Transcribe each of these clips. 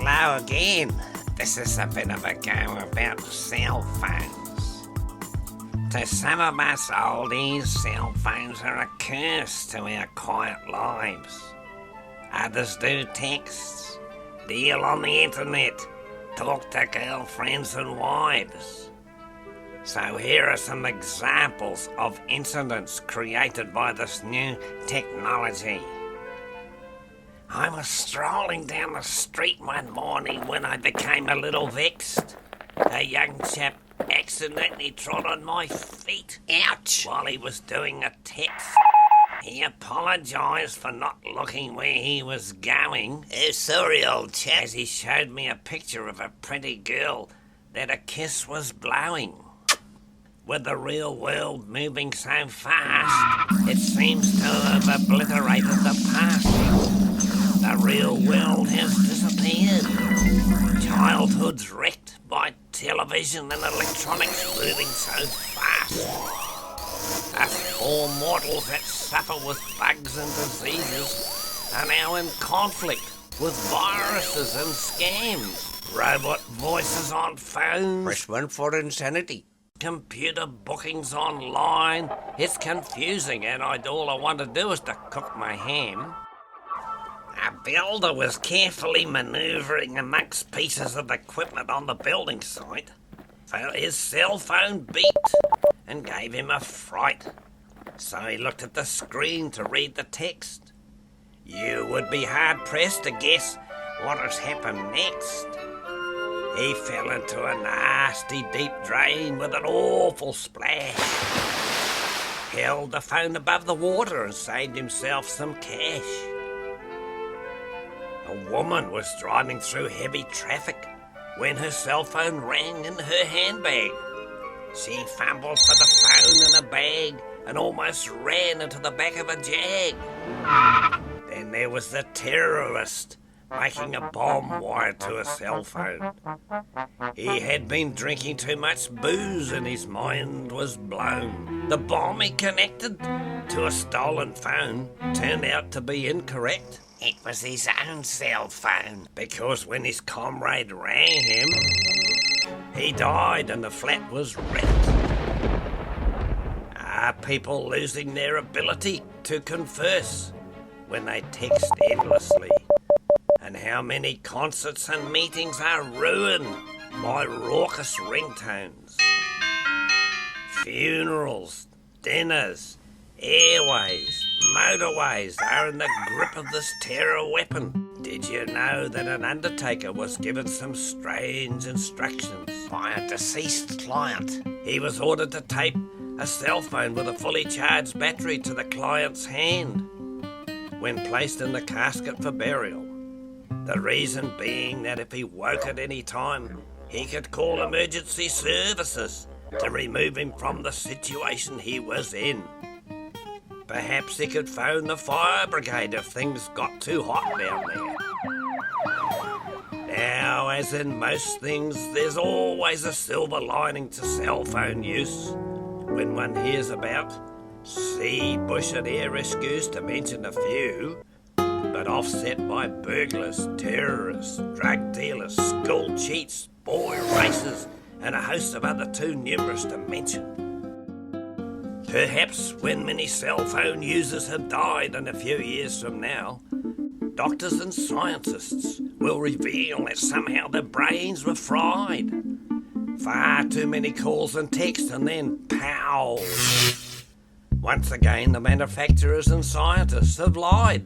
Hello again. This is a bit of a go about cell phones. To some of us oldies, cell phones are a curse to our quiet lives. Others do texts, deal on the internet, talk to girlfriends and wives. So here are some examples of incidents created by this new technology. I was strolling down the street one morning when I became a little vexed. A young chap accidentally trod on my feet. Ouch! While he was doing a text. He apologised for not looking where he was going. Oh, sorry, old chap. As he showed me a picture of a pretty girl that a kiss was blowing. With the real world moving so fast, it seems to have obliterated the past. The real world has disappeared. Childhood's wrecked by television and electronics moving so fast. Us poor mortals that suffer with bugs and diseases are now in conflict with viruses and scams. Robot voices on phones. Press 1 for insanity. Computer bookings online. It's confusing and all I want to do is to cook my ham. A builder was carefully manoeuvring amongst pieces of equipment on the building site, so his cell phone beeped and gave him a fright. So he looked at the screen to read the text. You would be hard-pressed to guess what has happened next. He fell into a nasty deep drain with an awful splash. Held the phone above the water and saved himself some cash. A woman was driving through heavy traffic when her cell phone rang in her handbag. She fumbled for the phone in a bag and almost ran into the back of a Jag. Then there was the terrorist making a bomb wired to a cell phone. He had been drinking too much booze and his mind was blown. The bomb he connected to a stolen phone turned out to be incorrect. It was his own cell phone, because when his comrade rang him, he died and the flat was wrecked. Are people losing their ability to converse when they text endlessly? And how many concerts and meetings are ruined by raucous ringtones? Funerals, dinners, airways, motorways are in the grip of this terror weapon. Did you know that an undertaker was given some strange instructions by a deceased client? He was ordered to tape a cell phone with a fully charged battery to the client's hand when placed in the casket for burial. The reason being that if he woke at any time, he could call emergency services to remove him from the situation he was in. Perhaps he could phone the fire brigade if things got too hot down there. Now, as in most things, there's always a silver lining to cell phone use. When one hears about sea, bush and air rescues, to mention a few, but offset by burglars, terrorists, drug dealers, school cheats, boy races, and a host of other too numerous to mention. Perhaps when many cell phone users have died in a few years from now, doctors and scientists will reveal that somehow their brains were fried. Far too many calls and texts and then pow! Once again, the manufacturers and scientists have lied.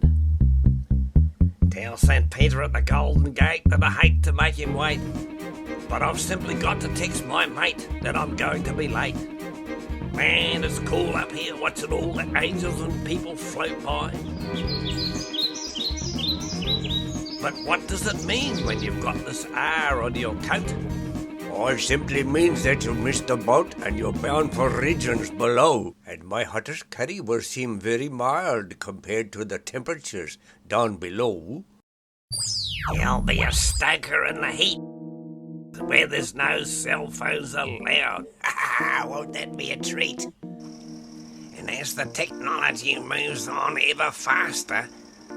Tell St. Peter at the Golden Gate that I hate to make him wait, but I've simply got to text my mate that I'm going to be late. Man, it's cool up here watching all the angels and people float by. But what does it mean when you've got this R on your coat? It simply means that you missed the boat and you're bound for regions below. And my hottest curry will seem very mild compared to the temperatures down below. You'll be a stoker in the heat, where there's no cell phones allowed. Won't that be a treat? And as the technology moves on ever faster,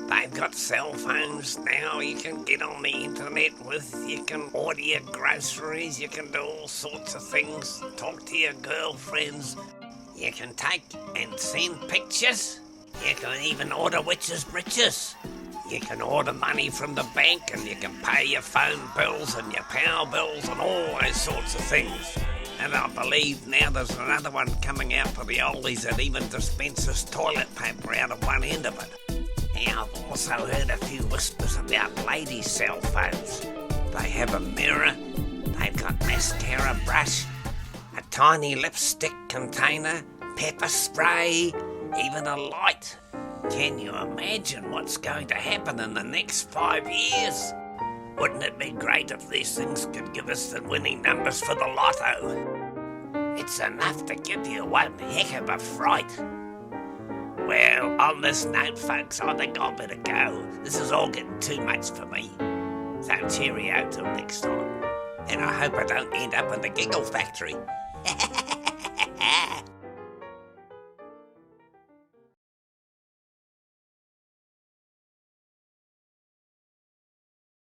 They've got cell phones now you can get on the internet with. You can order your groceries, you can do all sorts of things, talk to your girlfriends. You can take and send pictures. You can even order witches' britches. You can order money from the bank and you can pay your phone bills and your power bills and all those sorts of things. And I believe now there's another one coming out for the oldies that even dispenses toilet paper out of one end of it. Now, I've also heard a few whispers about ladies' cell phones. They have a mirror, they've got mascara brush, a tiny lipstick container, pepper spray, even a light. Can you imagine what's going to happen in the next 5 years? Wouldn't it be great if these things could give us the winning numbers for the lotto? It's enough to give you one heck of a fright. Well, on this note, folks, I think I better go. This is all getting too much for me. So cheerio till next time. And I hope I don't end up in the giggle factory.